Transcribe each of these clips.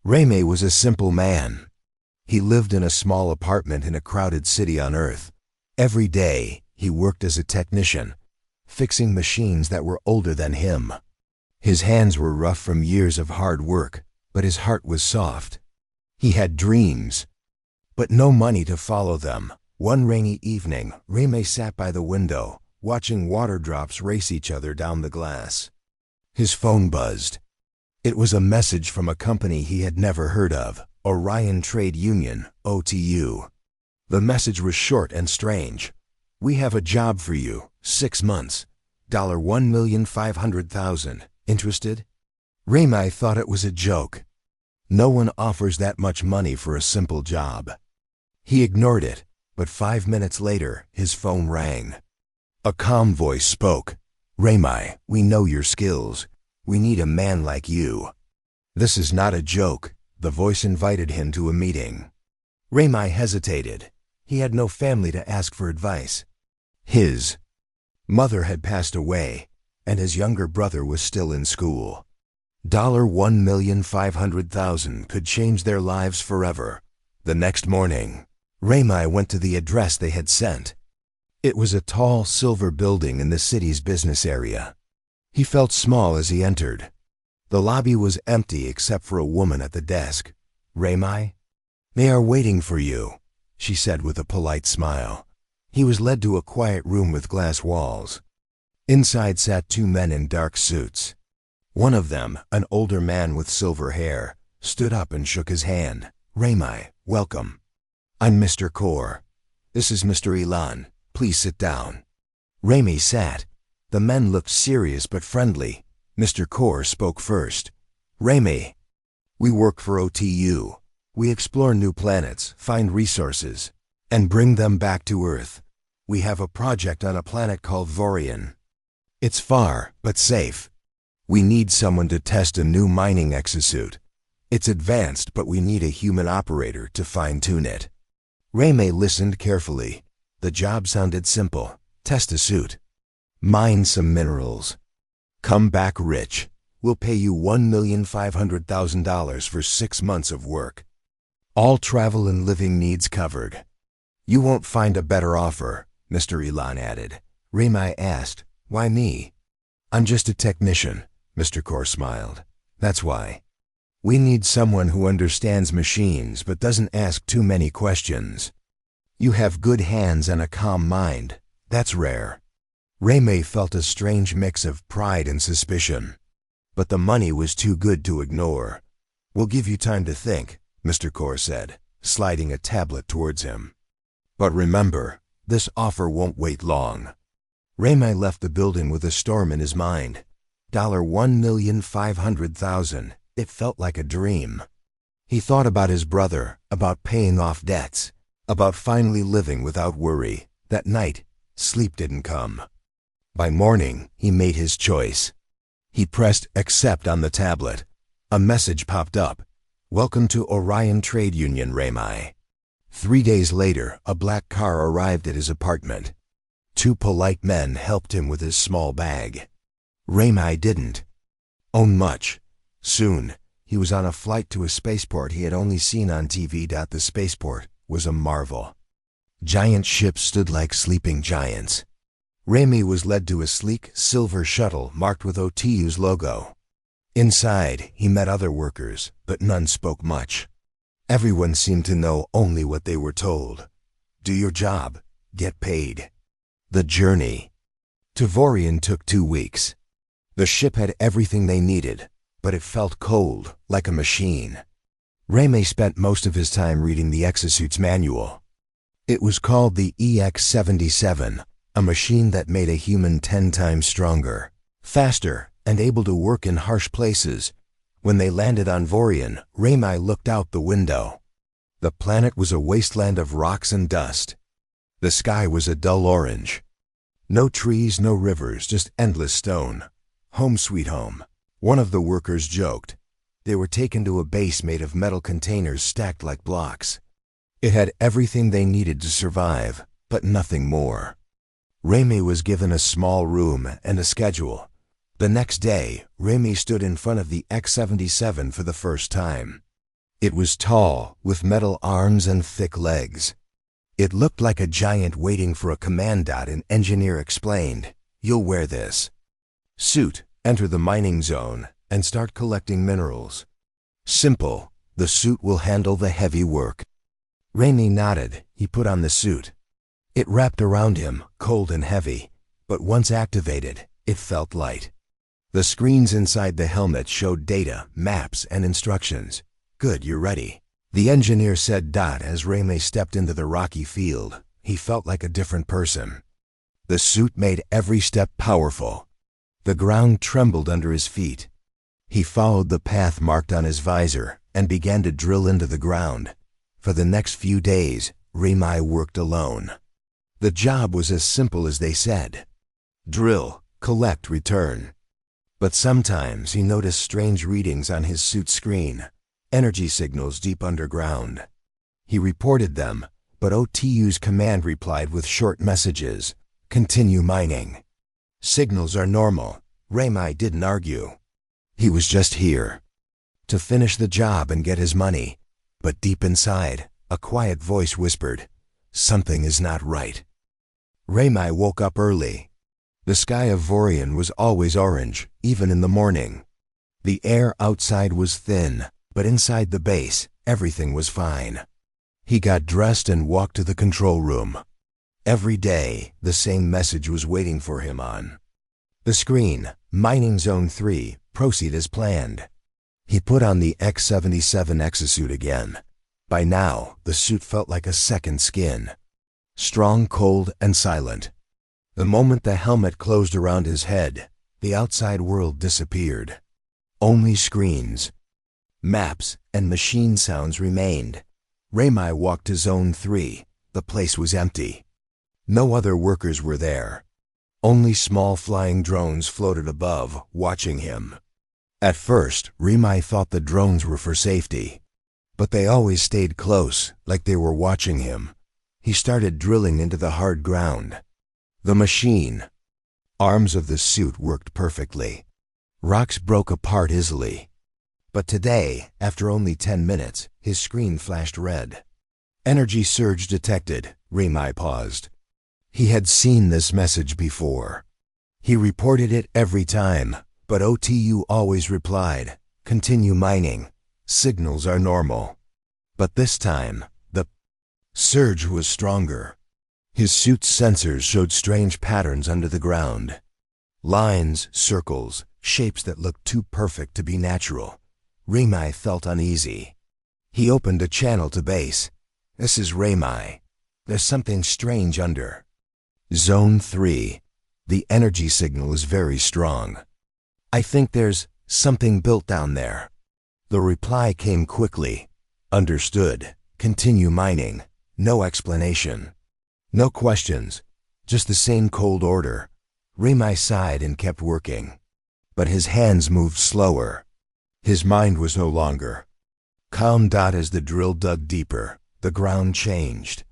Remy was a simple man. He lived in a small apartment in a crowded city on Earth. Every day, he worked as a technician, fixing machines that were older than him. His hands were rough from years of hard work, but his heart was soft. He had dreams, but no money to follow them. One rainy evening, Remy sat by the window, watching water drops race each other down the glass. His phone buzzed. It was a message from a company he had never heard of, Orion Trade Union, OTU. The message was short and strange. "We have a job for you, 6 months, $1,500,000. Interested?" Remy thought it was a joke. No one offers that much money for a simple job. He ignored it, but 5 minutes later, his phone rang. A calm voice spoke. "Remy, we know your skills. We need a man like you." "This is not a joke." The voice invited him to a meeting. Remy hesitated. He had no family to ask for advice. His mother had passed away, and his younger brother was still in school. $1,500,000 could change their lives forever. The next morning, Remy went to the address they had sent. It was a tall, silver building in the city's business area. He felt small as he entered. The lobby was empty except for a woman at the desk. "Remy?" "They are waiting for you," she said with a polite smile. He was led to a quiet room with glass walls. Inside sat 2 men in dark suits. One of them, an older man with silver hair, stood up and shook his hand. "Remy, welcome. I'm Mr. Kaur. This is Mr. Elan. Please sit down." Remy sat. The men looked serious but friendly. Mr. Kaur spoke first. "Remy, we work for OTU. We explore new planets, find resources, and bring them back to Earth. We have a project on a planet called Vorian. It's far, but safe. We need someone to test a new mining exosuit. It's advanced, but we need a human operator to fine-tune it." Remy listened carefully. The job sounded simple. Test a suit. Mine some minerals. Come back rich. We'll pay you $1,500,000 for 6 months of work. All travel and living needs covered. You won't find a better offer, Mr. Elan added. Remy asked, "Why me?" "I'm just a technician," Mr. Kaur smiled. "That's why. We need someone who understands machines but doesn't ask too many questions. You have good hands and a calm mind. That's rare." Remy felt a strange mix of pride and suspicion. But the money was too good to ignore. "We'll give you time to think," Mr. Kaur said, sliding a tablet towards him. "But remember, this offer won't wait long." Remy left the building with a storm in his mind. $1,500,000. It felt like a dream. He thought about his brother, about paying off debts, about finally living without worry. That night, sleep didn't come. By morning, he made his choice. He pressed accept on the tablet. A message popped up. "Welcome to Orion Trade Union, Remy." 3 days later, a black car arrived at his apartment. 2 polite men helped him with his small bag. Remy didn't own much. Soon, he was on a flight to a spaceport he had only seen on TV. The spaceport was a marvel. Giant ships stood like sleeping giants. Remy was led to a sleek, silver shuttle marked with OTU's logo. Inside, he met other workers, but none spoke much. Everyone seemed to know only what they were told. Do your job, get paid. The journey to Vorian took 2 weeks. The ship had everything they needed, but it felt cold, like a machine. Remy spent most of his time reading the exosuit's manual. It was called the EX-77, a machine that made a human 10 times stronger, faster, and able to work in harsh places. When they landed on Vorian, Remy looked out the window. The planet was a wasteland of rocks and dust. The sky was a dull orange. No trees, no rivers, just endless stone. Home sweet home. One of the workers joked. They were taken to a base made of metal containers stacked like blocks. It had everything they needed to survive, but nothing more. Remy was given a small room and a schedule. The next day, Remy stood in front of the X-77 for the first time. It was tall, with metal arms and thick legs. It looked like a giant waiting for a command. An engineer explained, "You'll wear this suit, enter the mining zone, and start collecting minerals. Simple, the suit will handle the heavy work." Raimi nodded. He put on the suit. It wrapped around him, cold and heavy, but once activated, it felt light. The screens inside the helmet showed data, maps, and instructions. "Good, you're ready," the engineer said. As Raimi stepped into the rocky field, he felt like a different person. The suit made every step powerful. The ground trembled under his feet. He followed the path marked on his visor and began to drill into the ground. For the next few days, Raimi worked alone. The job was as simple as they said: drill, collect, return. But sometimes he noticed strange readings on his suit screen, energy signals deep underground. He reported them, but OTU's command replied with short messages: "Continue mining." Signals are normal. Raimi didn't argue. He was just here to finish the job and get his money. But deep inside, a quiet voice whispered, "Something is not right." Raimi woke up early. The sky of Vorian was always orange, even in the morning. The air outside was thin, but inside the base, everything was fine. He got dressed and walked to the control room. Every day, the same message was waiting for him on the screen: Mining Zone 3, proceed as planned. He put on the X-77 exosuit again. By now, the suit felt like a second skin. Strong, cold, and silent. The moment the helmet closed around his head, the outside world disappeared. Only screens, maps, and machine sounds remained. Raimi walked to Zone 3. The place was empty. No other workers were there. Only small flying drones floated above, watching him. At first, Raimi thought the drones were for safety. But they always stayed close, like they were watching him. He started drilling into the hard ground. The machine arms of the suit worked perfectly. Rocks broke apart easily. But today, after only 10 minutes, his screen flashed red. Energy surge detected. Raimi paused. He had seen this message before. He reported it every time, but OTU always replied, "Continue mining. Signals are normal." But this time, the surge was stronger. His suit's sensors showed strange patterns under the ground. Lines, circles, shapes that looked too perfect to be natural. Raimi felt uneasy. He opened a channel to base. "This is Raimi. There's something strange under Zone 3. The energy signal is very strong. I think there's something built down there." The reply came quickly. "Understood. Continue mining." No explanation. No questions. Just the same cold order. Raimi sighed and kept working. But his hands moved slower. His mind was no longer calm. As the drill dug deeper, the ground changed.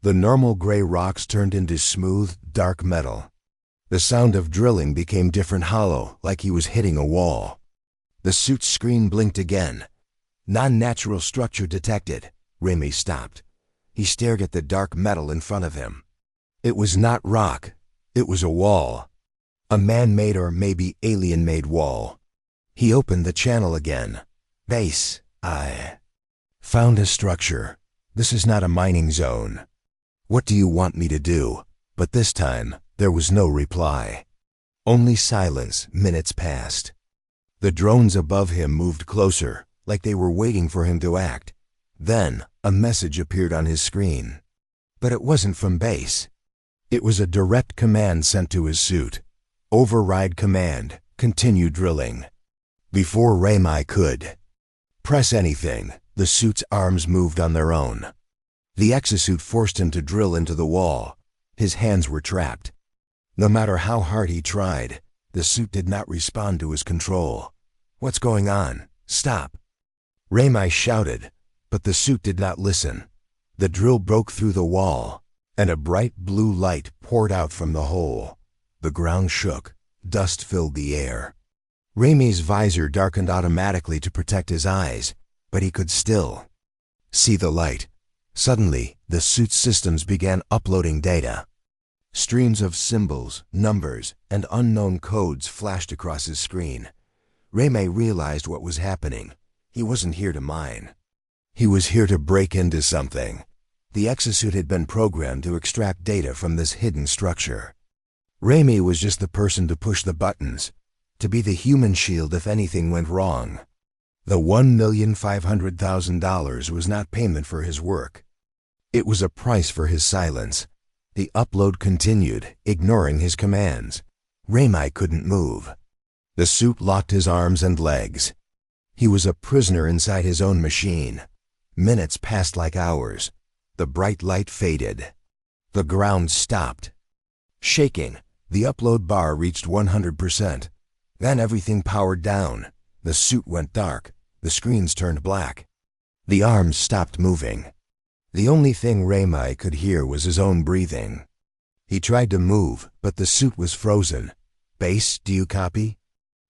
The normal gray rocks turned into smooth, dark metal. The sound of drilling became different, hollow, like he was hitting a wall. The suit's screen blinked again. Non-natural structure detected. Raimi stopped. He stared at the dark metal in front of him. It was not rock. It was a wall. A man-made or maybe alien-made wall. He opened the channel again. "Base, I found a structure. This is not a mining zone. What do you want me to do?" But this time, there was no reply. Only silence. Minutes passed. The drones above him moved closer, like they were waiting for him to act. Then, a message appeared on his screen. But it wasn't from base. It was a direct command sent to his suit. "Override command. Continue drilling." Before Raimi could press anything, the suit's arms moved on their own. The exosuit forced him to drill into the wall. His hands were trapped. No matter how hard he tried, the suit did not respond to his control. "What's going on? Stop!" Raimi shouted, but the suit did not listen. The drill broke through the wall, and a bright blue light poured out from the hole. The ground shook. Dust filled the air. Raimi's visor darkened automatically to protect his eyes. but he could still see the light. Suddenly, the suit's systems began uploading data. Streams of symbols, numbers, and unknown codes flashed across his screen. Raymay realized what was happening. He wasn't here to mine. He was here to break into something. The exosuit had been programmed to extract data from this hidden structure. Raymay was just the person to push the buttons, to be the human shield if anything went wrong. The $1,500,000 was not payment for his work. It was a price for his silence. The upload continued, ignoring his commands. Raymay couldn't move. The suit locked his arms and legs. He was a prisoner inside his own machine. Minutes passed like hours. The bright light faded. The ground stopped. Shaking, the upload bar reached 100%. Then everything powered down. The suit went dark. The screens turned black. The arms stopped moving. The only thing Raymay could hear was his own breathing. He tried to move, but the suit was frozen. Base, do you copy?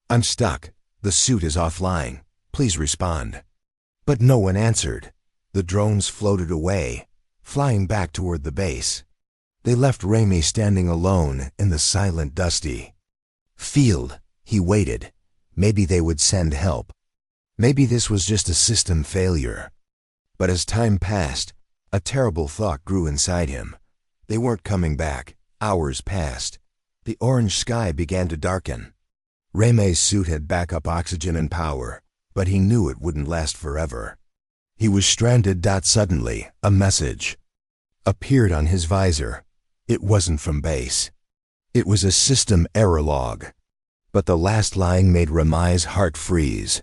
I'm stuck. The suit is offline. Please respond. But no one answered. The drones floated away, flying back toward the base. They left Raymay standing alone in the silent, dusty field. He waited. Maybe they would send help. Maybe this was just a system failure. But as time passed, a terrible thought grew inside him. They weren't coming back. Hours passed. The orange sky began to darken. Raymay's suit had backup oxygen and power, but he knew it wouldn't last forever. He was stranded. Suddenly, a message appeared on his visor. It wasn't from base. It was a system error log. But the last line made Raymay's heart freeze.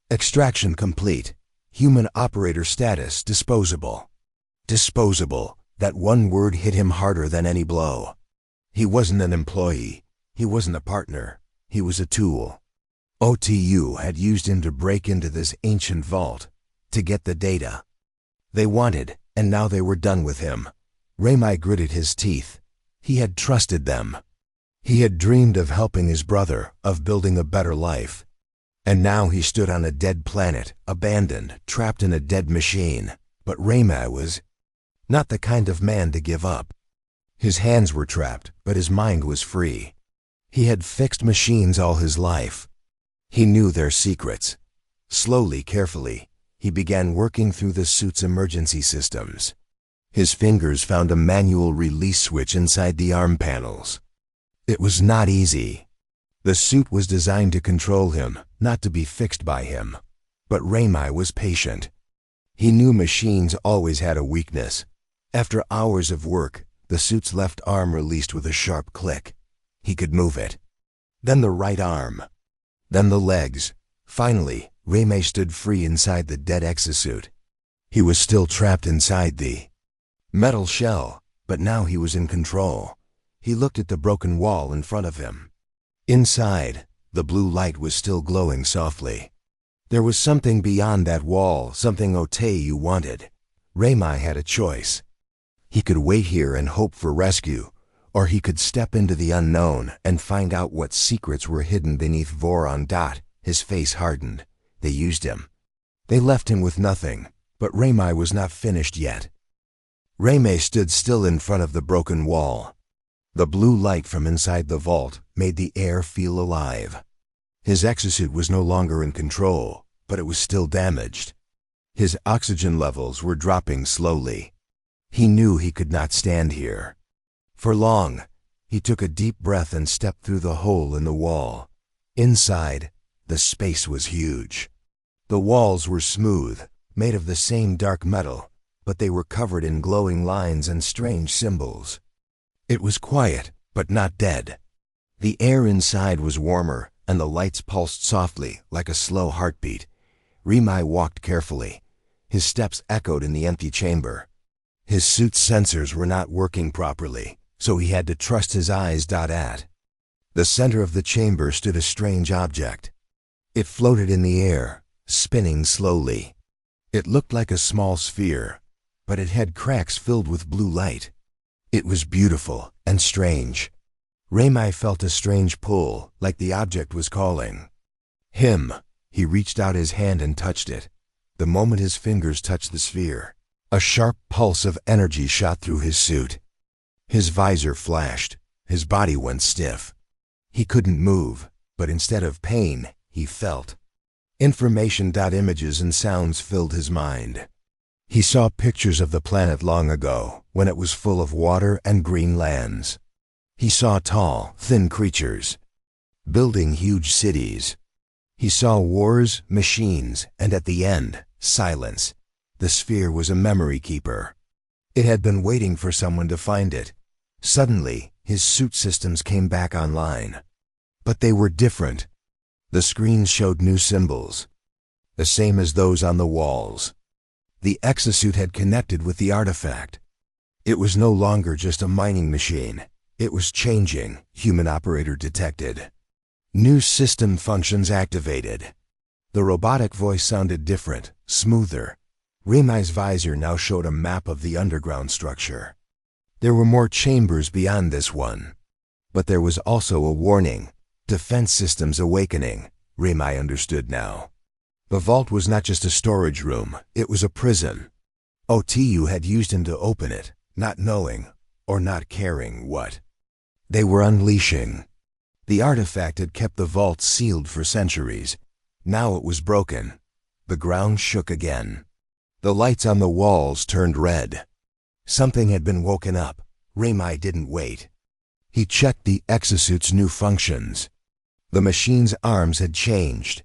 Extraction complete. Human operator status disposable. Disposable. That one word hit him harder than any blow. He wasn't an employee. He wasn't a partner. He was a tool. OTU had used him to break into this ancient vault, to get the data they wanted, and now they were done with him. Raymay gritted his teeth. He had trusted them. He had dreamed of helping his brother, of building a better life. And now he stood on a dead planet, abandoned, trapped in a dead machine. But Raymay was not the kind of man to give up. His hands were trapped, but his mind was free. He had fixed machines all his life. He knew their secrets. Slowly, carefully, he began working through the suit's emergency systems. His fingers found a manual release switch inside the arm panels. It was not easy. The suit was designed to control him, not to be fixed by him. But Raymay was patient. He knew machines always had a weakness. After hours of work, the suit's left arm released with a sharp click. He could move it. Then the right arm. Then the legs. Finally, Raymay stood free inside the dead exosuit. He was still trapped inside the metal shell, but now he was in control. He looked at the broken wall in front of him. Inside, the blue light was still glowing softly. There was something beyond that wall, something OTU wanted. Raymay had a choice. He could wait here and hope for rescue, or he could step into the unknown and find out what secrets were hidden beneath Voron. His face hardened. They used him. They left him with nothing, but Raymay was not finished yet. Raymay stood still in front of the broken wall. The blue light from inside the vault made the air feel alive. His exosuit was no longer in control, but it was still damaged. His oxygen levels were dropping slowly. He knew he could not stand here for long. He took a deep breath and stepped through the hole in the wall. Inside, the space was huge. The walls were smooth, made of the same dark metal, but they were covered in glowing lines and strange symbols. It was quiet, but not dead. The air inside was warmer, and the lights pulsed softly, like a slow heartbeat. Raymay walked carefully. His steps echoed in the empty chamber. His suit's sensors were not working properly, so he had to trust his eyes. At the center of the chamber stood a strange object. It floated in the air, spinning slowly. It looked like a small sphere, but it had cracks filled with blue light. It was beautiful and strange. Raymay felt a strange pull, like the object was calling him. He reached out his hand and touched it. The moment his fingers touched the sphere, a sharp pulse of energy shot through his suit. His visor flashed. His body went stiff. He couldn't move, but instead of pain, he felt. Images and sounds filled his mind. He saw pictures of the planet long ago, when it was full of water and green lands. He saw tall, thin creatures, building huge cities. He saw wars, machines, and at the end, silence. The sphere was a memory keeper. It had been waiting for someone to find it. Suddenly, his suit systems came back online. But they were different. The screens showed new symbols, the same as those on the walls. The exosuit had connected with the artifact. It was no longer just a mining machine. It was changing, human operator detected. New system functions activated. The robotic voice sounded different, smoother. Remai's visor now showed a map of the underground structure. There were more chambers beyond this one. But there was also a warning. Defense systems awakening. Remai understood now. The vault was not just a storage room, it was a prison. OTU had used him to open it, not knowing, or not caring what. They were unleashing. The artifact had kept the vault sealed for centuries. Now it was broken. The ground shook again. The lights on the walls turned red. Something had been woken up. Remai didn't wait. He checked the exosuit's new functions. The machine's arms had changed.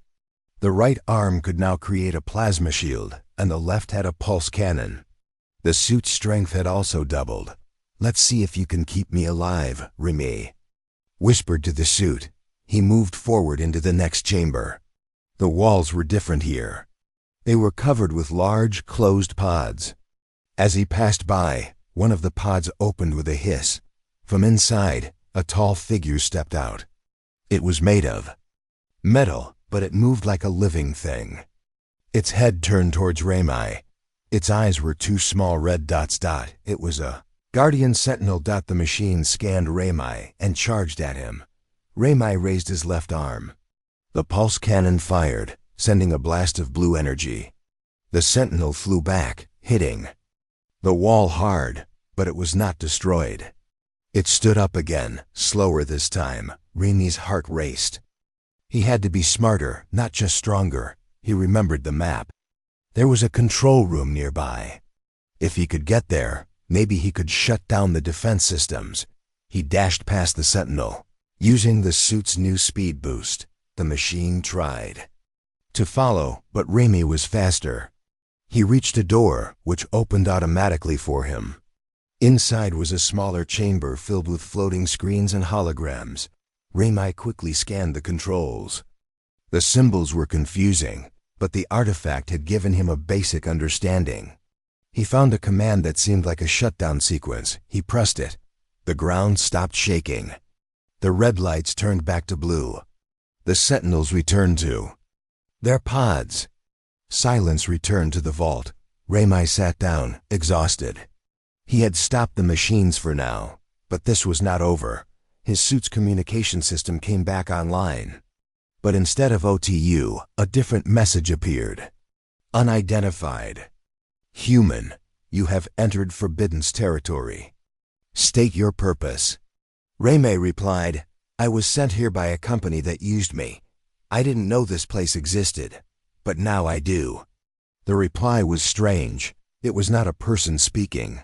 The right arm could now create a plasma shield, and the left had a pulse cannon. The suit's strength had also doubled. "Let's see if you can keep me alive," Remai whispered to the suit. He moved forward into the next chamber. The walls were different here. They were covered with large, closed pods. As he passed by, one of the pods opened with a hiss. From inside, a tall figure stepped out. It was made of metal, but it moved like a living thing. Its head turned towards Remai. Its eyes were two small red dots. It was a Guardian Sentinel. The machine scanned Remai and charged at him. Remai raised his left arm. The pulse cannon fired, sending a blast of blue energy. The Sentinel flew back, hitting the wall hard, but it was not destroyed. It stood up again, slower this time. Remai's heart raced. He had to be smarter, not just stronger. He remembered the map. There was a control room nearby. If he could get there, maybe he could shut down the defense systems. He dashed past the Sentinel. Using the suit's new speed boost, the machine tried to follow, but Remai was faster. He reached a door, which opened automatically for him. Inside was a smaller chamber filled with floating screens and holograms. Remai quickly scanned the controls. The symbols were confusing, but the artifact had given him a basic understanding. He found a command that seemed like a shutdown sequence. He pressed it. The ground stopped shaking. The red lights turned back to blue. The Sentinels returned to their pods. Silence returned to the vault. Remai sat down, exhausted. He had stopped the machines for now, but this was not over. His suit's communication system came back online. But instead of OTU, a different message appeared. Unidentified. Human, you have entered Forbidden's territory. State your purpose. Remai replied, I was sent here by a company that used me. I didn't know this place existed, but now I do. The reply was strange. It was not a person speaking.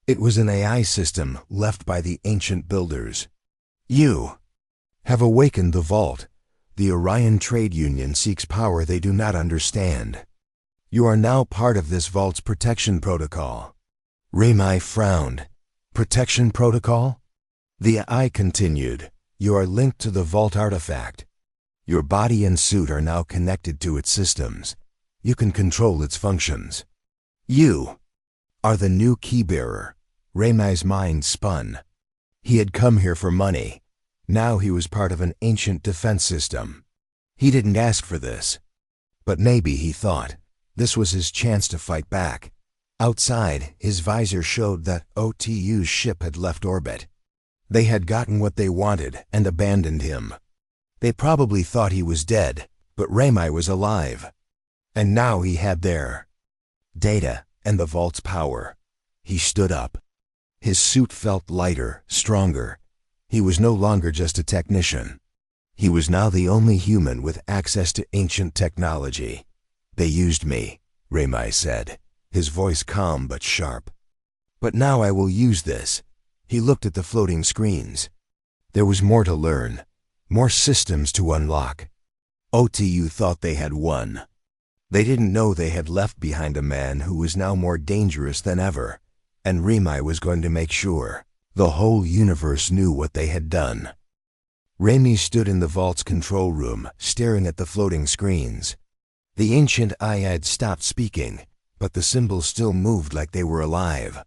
It was an AI system left by the ancient builders. You have awakened the vault. The Orion Trade Union seeks power they do not understand. You are now part of this vault's protection protocol. Remai frowned. Protection protocol? The AI continued. You are linked to the vault artifact. Your body and suit are now connected to its systems. You can control its functions. You are the new keybearer. Remai's mind spun. He had come here for money. Now he was part of an ancient defense system. He didn't ask for this. But maybe, he thought, this was his chance to fight back. Outside, his visor showed that OTU's ship had left orbit. They had gotten what they wanted and abandoned him. They probably thought he was dead, but Remai was alive. And now he had their data and the vault's power. He stood up. His suit felt lighter, stronger. He was no longer just a technician. He was now the only human with access to ancient technology. "They used me," Ramai said, his voice calm but sharp. "But now I will use this." He looked at the floating screens. There was more to learn, more systems to unlock. OTU thought they had won. They didn't know they had left behind a man who was now more dangerous than ever, and Ramai was going to make sure the whole universe knew what they had done. Rami stood in the vault's control room, staring at the floating screens. The ancient eye had stopped speaking, but the symbols still moved like they were alive.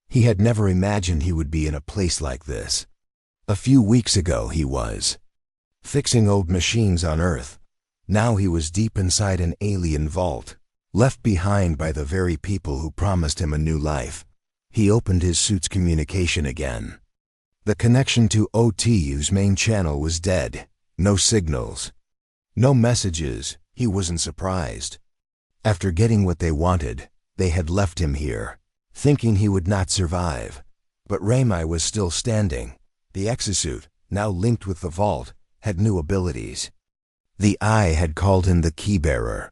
He had never imagined he would be in a place like this. A few weeks ago he was fixing old machines on Earth. Now he was deep inside an alien vault, left behind by the very people who promised him a new life. He opened his suit's communication again. The connection to OTU's main channel was dead. No signals. No messages. He wasn't surprised. After getting what they wanted, they had left him here, thinking he would not survive. But Ramai was still standing. The exosuit, now linked with the vault, had new abilities. The eye had called him the key-bearer.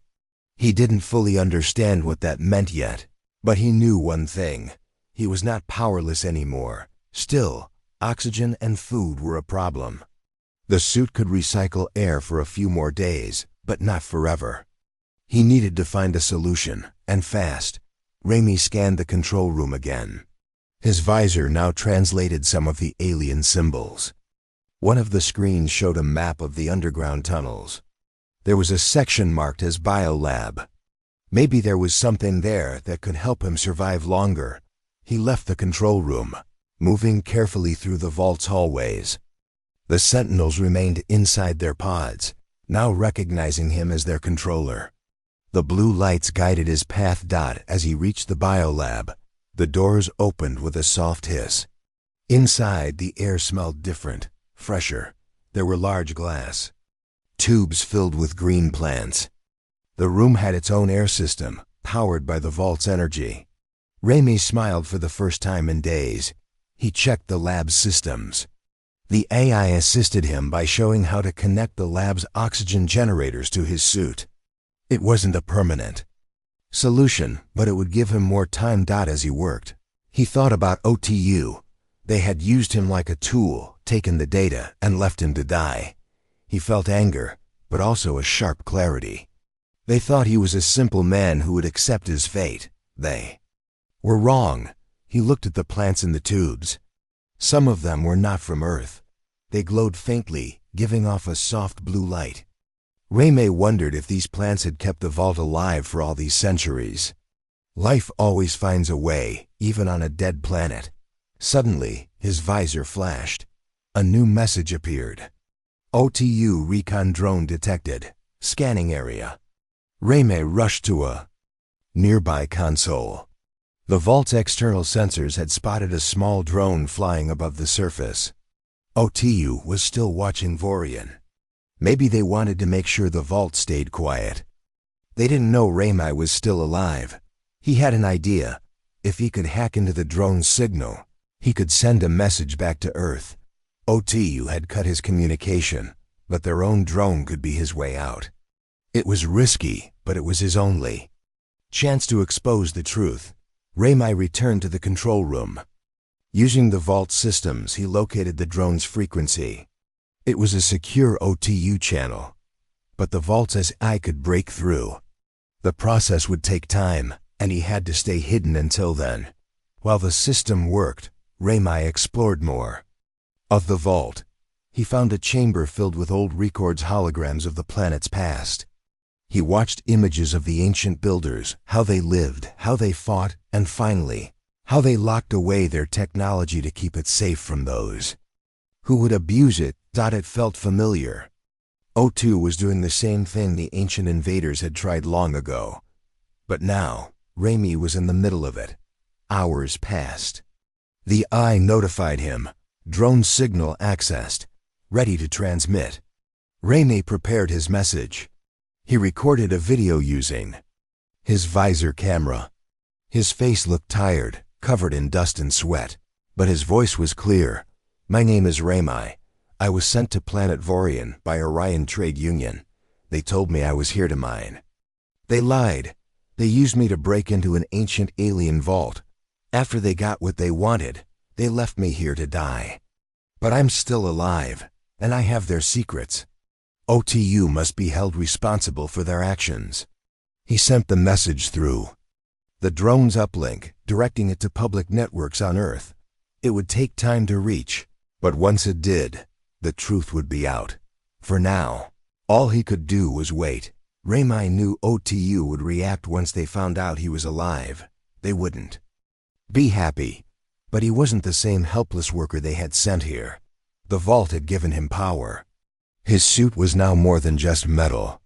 He didn't fully understand what that meant yet, but he knew one thing. He was not powerless anymore. Still, oxygen and food were a problem. The suit could recycle air for a few more days, but not forever. He needed to find a solution, and fast. Rami scanned the control room again. His visor now translated some of the alien symbols. One of the screens showed a map of the underground tunnels. There was a section marked as Biolab. Maybe there was something there that could help him survive longer. He left the control room, moving carefully through the vault's hallways. The sentinels remained inside their pods, now recognizing him as their controller. The blue lights guided his path. As he reached the Biolab, the doors opened with a soft hiss. Inside, the air smelled different, fresher. There were large glass tubes filled with green plants. The room had its own air system, powered by the vault's energy. Rami smiled for the first time in days. He checked the lab's systems. The AI assisted him by showing how to connect the lab's oxygen generators to his suit. It wasn't a permanent solution, but it would give him more time. As he worked, he thought about OTU. They had used him like a tool, taken the data, and left him to die. He felt anger, but also a sharp clarity. They thought he was a simple man who would accept his fate. They were wrong. He looked at the plants in the tubes. Some of them were not from Earth. They glowed faintly, giving off a soft blue light. Rami wondered if these plants had kept the vault alive for all these centuries. Life always finds a way, even on a dead planet. Suddenly, his visor flashed. A new message appeared. OTU recon drone detected. Scanning area. Rami rushed to a nearby console. The vault's external sensors had spotted a small drone flying above the surface. OTU was still watching Vorian. Maybe they wanted to make sure the vault stayed quiet. They didn't know Rami was still alive. He had an idea. If he could hack into the drone's signal, he could send a message back to Earth. OTU had cut his communication, but their own drone could be his way out. It was risky, but it was his only chance to expose the truth. Rami returned to the control room. Using the vault systems, he located the drone's frequency. It was a secure OTU channel, but the vault's eye could break through. The process would take time, and he had to stay hidden until then. While the system worked, Rami explored more of the vault. He found a chamber filled with old records, holograms of the planet's past. He watched images of the ancient builders, how they lived, how they fought, and finally, how they locked away their technology to keep it safe from those who would abuse it. It felt familiar. O2 was doing the same thing the ancient invaders had tried long ago. But now, Rami was in the middle of it. Hours passed. The eye notified him. Drone signal accessed. Ready to transmit. Rami prepared his message. He recorded a video using his visor camera. His face looked tired, covered in dust and sweat, but his voice was clear. "My name is Rami. I was sent to planet Vorian by Orion Trade Union. They told me I was here to mine. They lied. They used me to break into an ancient alien vault. After they got what they wanted, they left me here to die. But I'm still alive, and I have their secrets. OTU must be held responsible for their actions." He sent the message through the drone's uplink, directing it to public networks on Earth. It would take time to reach, but once it did, the truth would be out. For now, all he could do was wait. Rami knew OTU would react once they found out he was alive. They wouldn't be happy, but he wasn't the same helpless worker they had sent here. The vault had given him power. His suit was now more than just metal.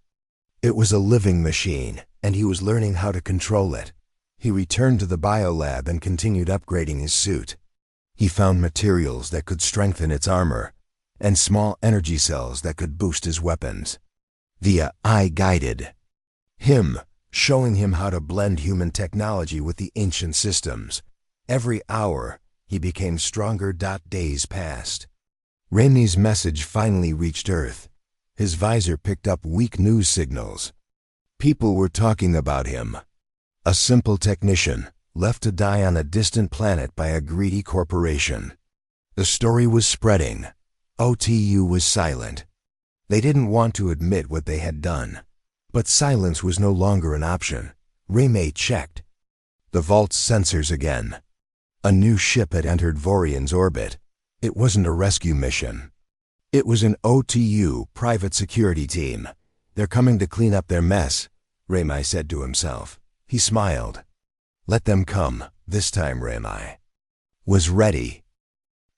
It was a living machine, and he was learning how to control it. He returned to the biolab and continued upgrading his suit. He found materials that could strengthen its armor, and small energy cells that could boost his weapons. The AI guided him, showing him how to blend human technology with the ancient systems. Every hour, he became stronger. Days passed. Rami's message finally reached Earth. His visor picked up weak news signals. People were talking about him. A simple technician, left to die on a distant planet by a greedy corporation. The story was spreading. OTU was silent. They didn't want to admit what they had done. But silence was no longer an option. Rami checked the vault's sensors again. A new ship had entered Vorian's orbit. It wasn't a rescue mission. It was an OTU private security team. "They're coming to clean up their mess," Rami said to himself. He smiled. Let them come. This time Rami was ready.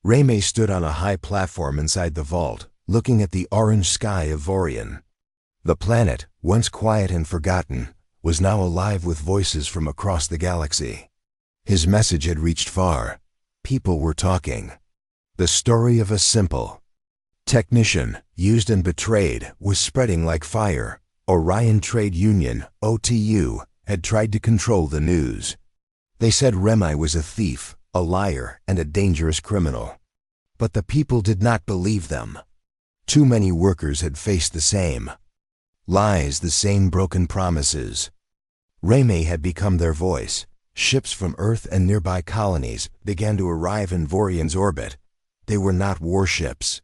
Rami stood on a high platform inside the vault, looking at the orange sky of Vorian. The planet, once quiet and forgotten, was now alive with voices from across the galaxy. His message had reached far. People were talking. The story of a simple technician, used and betrayed, was spreading like fire. Orion Trade Union, OTU, had tried to control the news. They said Rami was a thief, a liar, and a dangerous criminal. But the people did not believe them. Too many workers had faced the same lies, the same broken promises. Rami had become their voice. Ships from Earth and nearby colonies began to arrive in Vorian's orbit. They were not warships.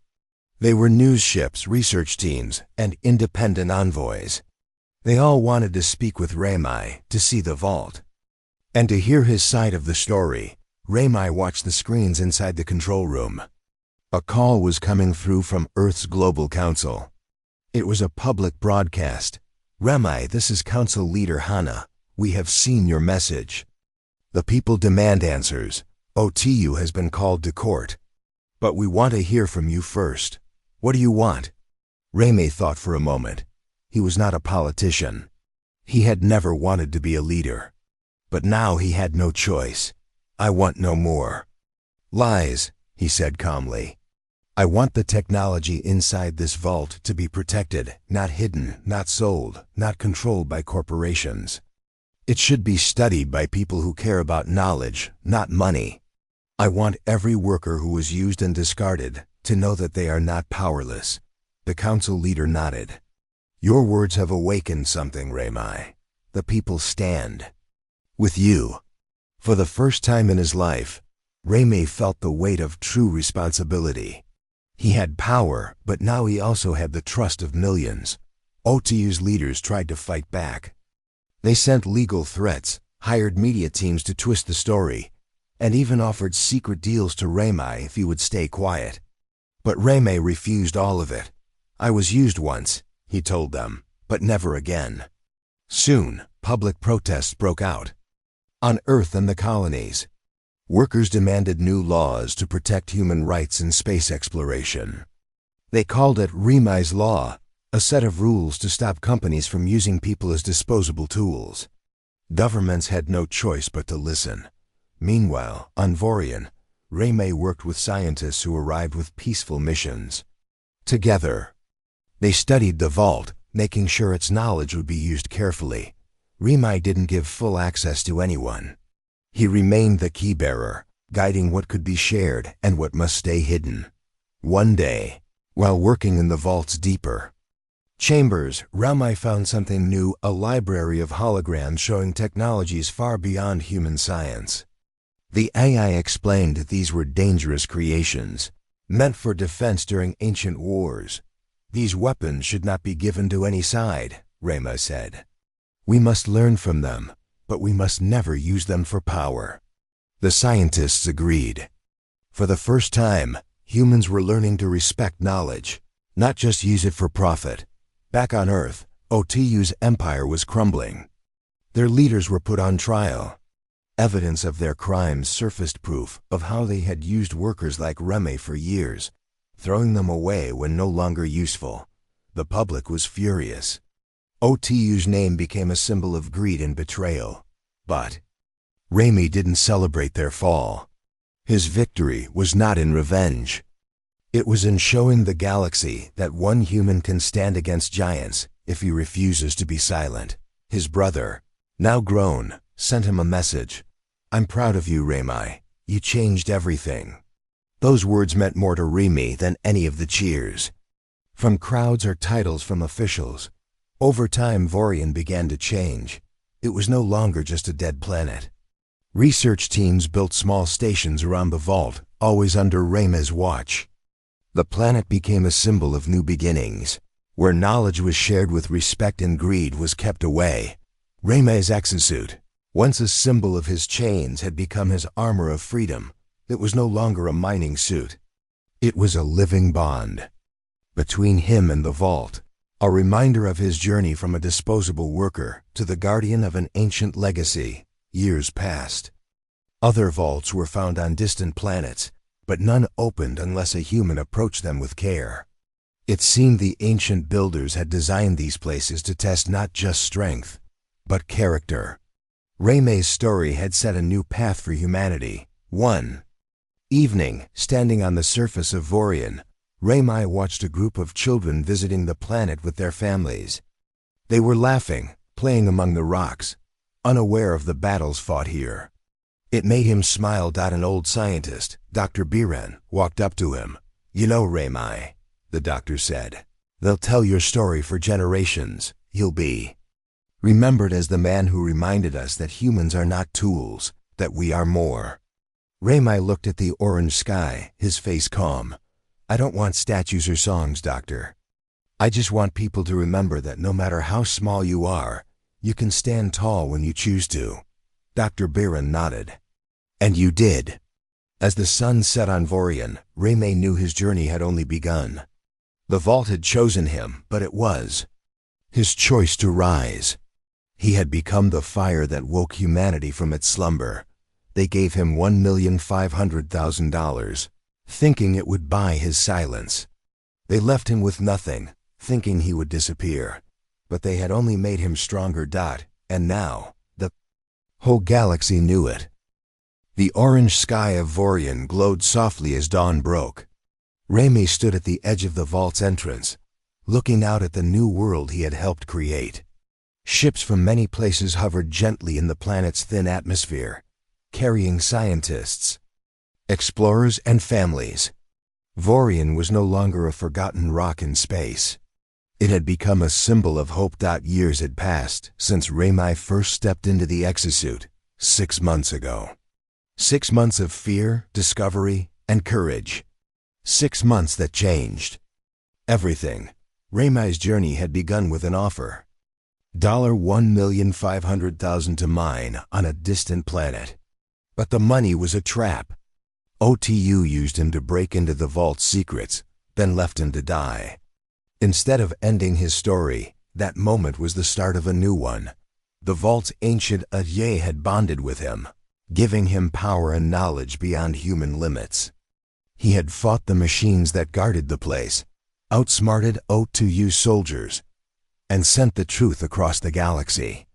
They were news ships, research teams, and independent envoys. They all wanted to speak with Rami, to see the vault, and to hear his side of the story. Rami watched the screens inside the control room. A call was coming through from Earth's Global Council. It was a public broadcast. "Rami, this is Council Leader Hana. We have seen your message. The people demand answers. OTU has been called to court. But we want to hear from you first. What do you want?" Rami thought for a moment. He was not a politician. He had never wanted to be a leader. But now he had no choice. "I want no more lies," he said calmly. "I want the technology inside this vault to be protected, not hidden, not sold, not controlled by corporations. It should be studied by people who care about knowledge, not money. I want every worker who was used and discarded to know that they are not powerless." The council leader nodded. "Your words have awakened something, Rami. The people stand with you." For the first time in his life, Rami felt the weight of true responsibility. He had power, but now he also had the trust of millions. OTU's leaders tried to fight back. They sent legal threats, hired media teams to twist the story, and even offered secret deals to Rami if he would stay quiet. But Rami refused all of it. "I was used once," he told them, "but never again." Soon, public protests broke out. On Earth and the colonies, workers demanded new laws to protect human rights in space exploration. They called it Rami's Law, a set of rules to stop companies from using people as disposable tools. Governments had no choice but to listen. Meanwhile, on Vorian, Rami worked with scientists who arrived with peaceful missions. Together, they studied the vault, making sure its knowledge would be used carefully. Remai didn't give full access to anyone. He remained the key bearer, guiding what could be shared and what must stay hidden. One day, while working in the vault's deeper chambers, Remai found something new, a library of holograms showing technologies far beyond human science. The AI explained that these were dangerous creations, meant for defense during ancient wars. These weapons should not be given to any side, Remai said. We must learn from them, but we must never use them for power. The scientists agreed. For the first time, humans were learning to respect knowledge, not just use it for profit. Back on Earth, OTU's empire was crumbling. Their leaders were put on trial. Evidence of their crimes surfaced, proof of how they had used workers like Remai for years, throwing them away when no longer useful. The public was furious. OTU's name became a symbol of greed and betrayal. But Remai didn't celebrate their fall. His victory was not in revenge. It was in showing the galaxy that one human can stand against giants if he refuses to be silent. His brother, now grown, sent him a message. I'm proud of you, Remai. You changed everything. Those words meant more to Remai than any of the cheers from crowds or titles from officials. Over time, Vorian began to change. It was no longer just a dead planet. Research teams built small stations around the vault, always under Remai's watch. The planet became a symbol of new beginnings, where knowledge was shared with respect and greed was kept away. Remai's exosuit, once a symbol of his chains, had become his armor of freedom. It was no longer a mining suit. It was a living bond between him and the vault, a reminder of his journey from a disposable worker to the guardian of an ancient legacy. Years passed. Other vaults were found on distant planets, but none opened unless a human approached them with care. It seemed the ancient builders had designed these places to test not just strength, but character. Remai's story had set a new path for humanity. One evening, standing on the surface of Vorian, Remai watched a group of children visiting the planet with their families. They were laughing, playing among the rocks, unaware of the battles fought here. It made him smile. An old scientist, Dr. Biren, walked up to him. You know, Remai, the doctor said, they'll tell your story for generations. You'll be remembered as the man who reminded us that humans are not tools, that we are more. Remai looked at the orange sky, his face calm. I don't want statues or songs, doctor. I just want people to remember that no matter how small you are, you can stand tall when you choose to. Dr. Biren nodded. And you did. As the sun set on Vorian, Remai knew his journey had only begun. The vault had chosen him, but it was his choice to rise. He had become the fire that woke humanity from its slumber. They gave him $1,500,000, thinking it would buy his silence. They left him with nothing, thinking he would disappear. But they had only made him stronger. And now, the whole galaxy knew it. The orange sky of Vorian glowed softly as dawn broke. Remai stood at the edge of the vault's entrance, looking out at the new world he had helped create. Ships from many places hovered gently in the planet's thin atmosphere, carrying scientists, explorers, and families. Vorian was no longer a forgotten rock in space. It had become a symbol of hope. Years had passed since Remai first stepped into the exosuit, 6 months ago. 6 months of fear, discovery, and courage. 6 months that changed everything. Remai's journey had begun with an offer. $1,500,000 to mine on a distant planet. But the money was a trap. OTU used him to break into the vault's secrets, then left him to die. Instead of ending his story, that moment was the start of a new one. The vault's ancient Adye had bonded with him, giving him power and knowledge beyond human limits. He had fought the machines that guarded the place, outsmarted OTU soldiers, and sent the truth across the galaxy.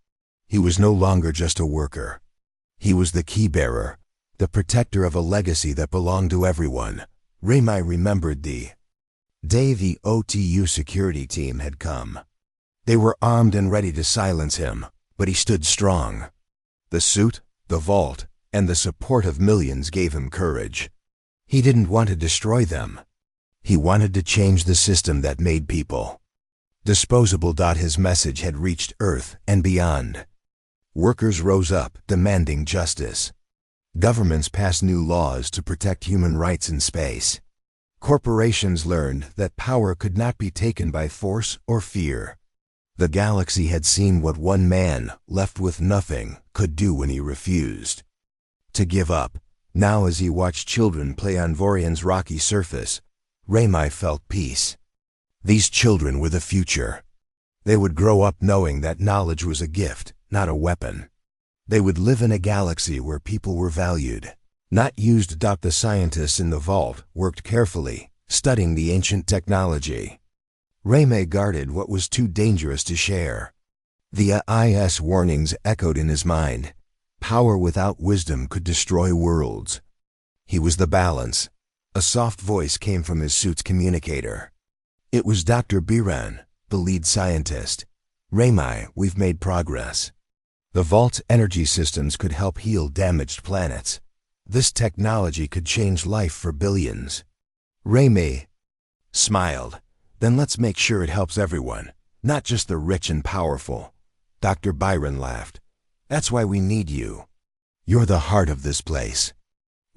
He was no longer just a worker. He was the key-bearer, the protector of a legacy that belonged to everyone. Remai remembered the day the OTU security team had come. They were armed and ready to silence him, but he stood strong. The suit, the vault, and the support of millions gave him courage. He didn't want to destroy them. He wanted to change the system that made people disposable. His message had reached Earth and beyond. Workers rose up, demanding justice. Governments passed new laws to protect human rights in space. Corporations learned that power could not be taken by force or fear. The galaxy had seen what one man, left with nothing, could do when he refused to give up. Now, as he watched children play on Vorian's rocky surface, Raimi felt peace. These children were the future. They would grow up knowing that knowledge was a gift, not a weapon. They would live in a galaxy where people were valued, not used. The scientists in the vault worked carefully, studying the ancient technology. Raimi guarded what was too dangerous to share. The IS warnings echoed in his mind. Power without wisdom could destroy worlds. He was the balance. A soft voice came from his suit's communicator. It was Dr. Biran, the lead scientist. Raimi, we've made progress. The vault's energy systems could help heal damaged planets. This technology could change life for billions. Raimi smiled. Then let's make sure it helps everyone, not just the rich and powerful. Dr. Byron laughed. That's why we need you. You're the heart of this place.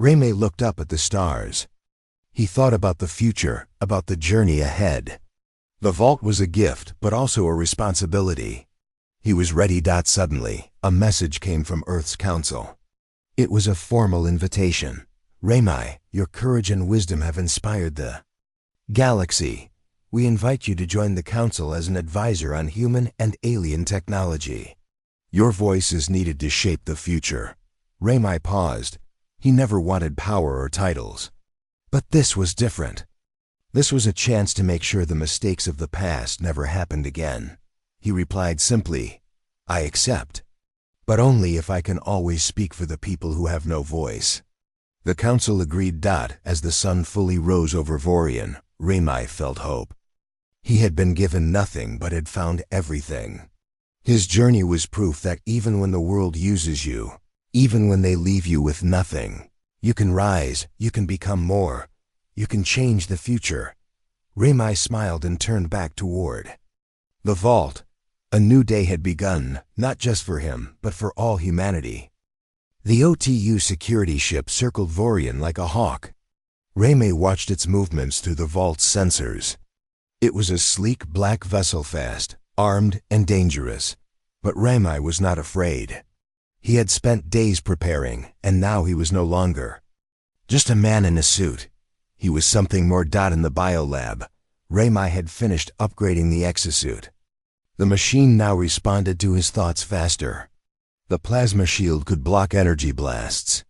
Raimi looked up at the stars. He thought about the future, about the journey ahead. The vault was a gift, but also a responsibility. He was ready. Suddenly, a message came from Earth's Council. It was a formal invitation. Raimi, your courage and wisdom have inspired the galaxy. We invite you to join the Council as an advisor on human and alien technology. Your voice is needed to shape the future. Raimi paused. He never wanted power or titles. But this was different. This was a chance to make sure the mistakes of the past never happened again. He replied simply, I accept. But only if I can always speak for the people who have no voice. The Council agreed. As the sun fully rose over Vorian, Raimi felt hope. He had been given nothing but had found everything. His journey was proof that even when the world uses you, even when they leave you with nothing, you can rise, you can become more, you can change the future. Raimi smiled and turned back toward the vault. A new day had begun, not just for him, but for all humanity. The OTU security ship circled Vorian like a hawk. Raimi watched its movements through the vault's sensors. It was a sleek black vessel, fast, armed, and dangerous. But Raimi was not afraid. He had spent days preparing, and now he was no longer just a man in a suit. He was something more. In the biolab, Raimi had finished upgrading the exosuit. The machine now responded to his thoughts faster. The plasma shield could block energy blasts.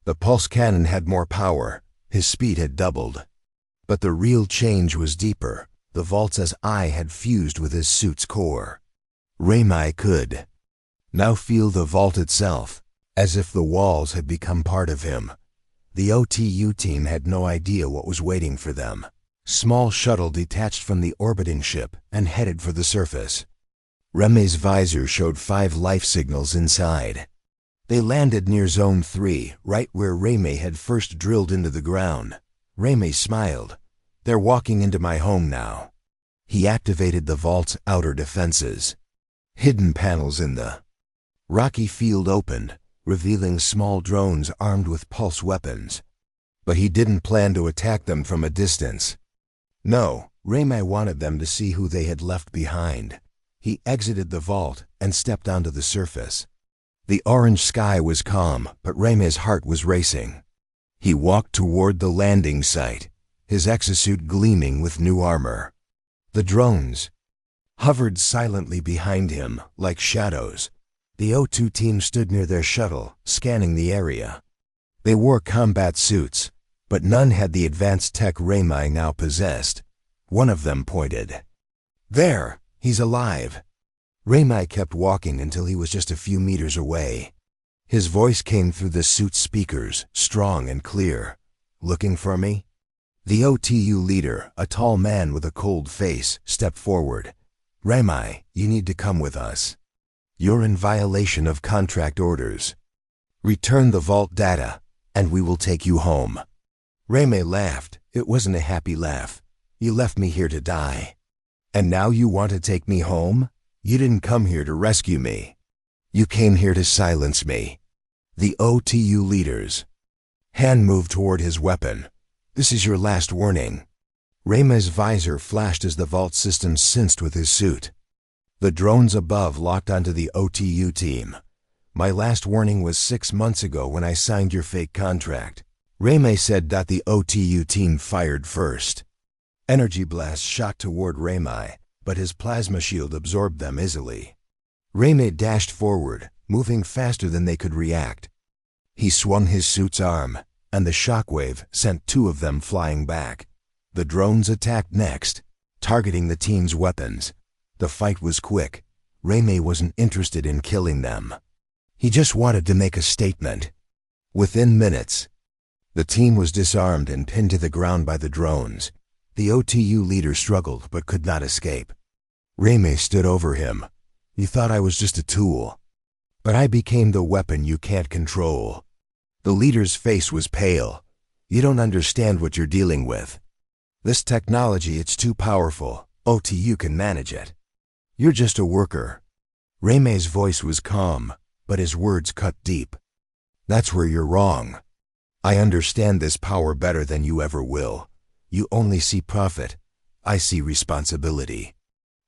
The pulse cannon had more power. His speed had doubled. But the real change was deeper. The vault's eye had fused with his suit's core. Raimi could now feel the vault itself, as if the walls had become part of him. The OTU team had no idea what was waiting for them. Small shuttle detached from the orbiting ship and headed for the surface. Raimi's visor showed 5 life signals inside. They landed near Zone 3, right where Raimi had first drilled into the ground. Raimi smiled. They're walking into my home now. He activated the vault's outer defenses. Hidden panels in the rocky field opened, revealing small drones armed with pulse weapons. But he didn't plan to attack them from a distance. No, Raimi wanted them to see who they had left behind. He exited the vault and stepped onto the surface. The orange sky was calm, but Raimi's heart was racing. He walked toward the landing site, his exosuit gleaming with new armor. The drones hovered silently behind him, like shadows. The O2 team stood near their shuttle, scanning the area. They wore combat suits, but none had the advanced tech Raimi now possessed. One of them pointed. There, he's alive. Raimi kept walking until he was just a few meters away. His voice came through the suit's speakers, strong and clear. Looking for me? The OTU leader, a tall man with a cold face, stepped forward. Ramai, you need to come with us. You're in violation of contract orders. Return the vault data, and we will take you home. Ramai laughed. It wasn't a happy laugh. You left me here to die. And now you want to take me home? You didn't come here to rescue me. You came here to silence me. The OTU leaders. Han moved toward his weapon. This is your last warning. Ramai's visor flashed as the vault system synced with his suit. The drones above locked onto the OTU team. My last warning was 6 months ago when I signed your fake contract. Ramai said. The OTU team fired first. Energy blasts shot toward Ramai, but his plasma shield absorbed them easily. Ramai dashed forward, moving faster than they could react. He swung his suit's arm, and the shockwave sent 2 of them flying back. The drones attacked next, targeting the team's weapons. The fight was quick. Ramai wasn't interested in killing them. He just wanted to make a statement. Within minutes, the team was disarmed and pinned to the ground by the drones. The OTU leader struggled but could not escape. Ramai stood over him. You thought I was just a tool. But I became the weapon you can't control. The leader's face was pale. You don't understand what you're dealing with. This technology, it's too powerful. OTU can manage it. You're just a worker. Ramai's voice was calm, but his words cut deep. That's where you're wrong. I understand this power better than you ever will. You only see profit. I see responsibility.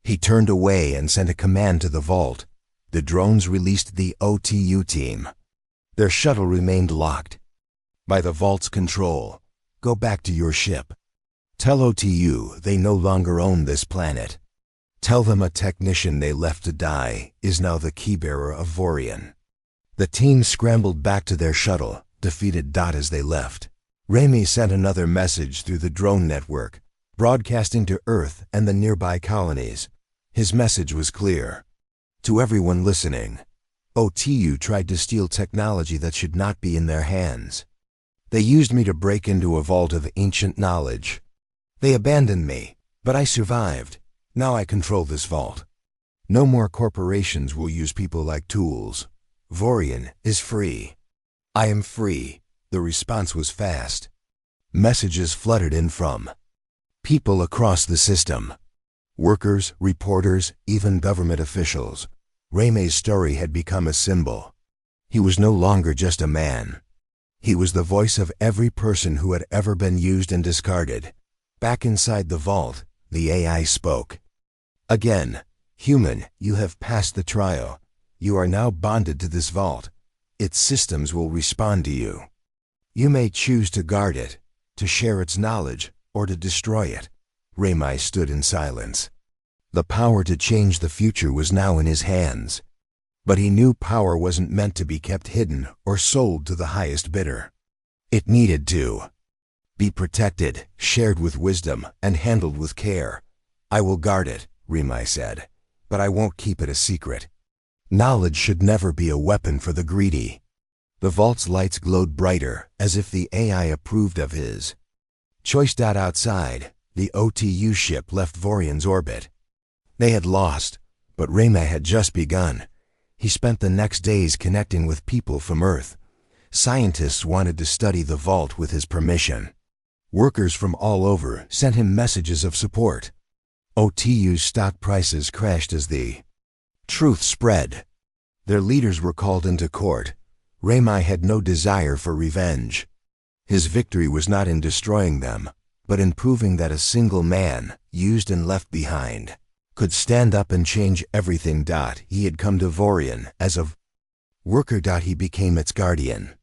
He turned away and sent a command to the vault. The drones released the OTU team. Their shuttle remained locked. By the vault's control, go back to your ship. Tell OTU they no longer own this planet. Tell them a technician they left to die is now the keybearer of Vorian. The team scrambled back to their shuttle, defeated as they left. Ramai sent another message through the drone network, broadcasting to Earth and the nearby colonies. His message was clear. To everyone listening, OTU tried to steal technology that should not be in their hands. They used me to break into a vault of ancient knowledge. They abandoned me, but I survived. Now I control this vault. No more corporations will use people like tools. Vorian is free. I am free. The response was fast. Messages flooded in from people across the system. Workers, reporters, even government officials. Ramai's story had become a symbol. He was no longer just a man. He was the voice of every person who had ever been used and discarded. Back inside the vault, the AI spoke. Again, human, you have passed the trial. You are now bonded to this vault. Its systems will respond to you. You may choose to guard it, to share its knowledge, or to destroy it. Ramai stood in silence. The power to change the future was now in his hands. But he knew power wasn't meant to be kept hidden or sold to the highest bidder. It needed to be protected, shared with wisdom, and handled with care. I will guard it, Ramai said, but I won't keep it a secret. Knowledge should never be a weapon for the greedy. The vault's lights glowed brighter, as if the AI approved of his choice. Outside, the OTU ship left Vorian's orbit. They had lost, but Ramai had just begun. He spent the next days connecting with people from Earth. Scientists wanted to study the vault with his permission. Workers from all over sent him messages of support. OTU's stock prices crashed as the truth spread. Their leaders were called into court. Ramai had no desire for revenge. His victory was not in destroying them, but in proving that a single man, used and left behind, could stand up and change everything. He had come to Vorian as a worker. He became its guardian.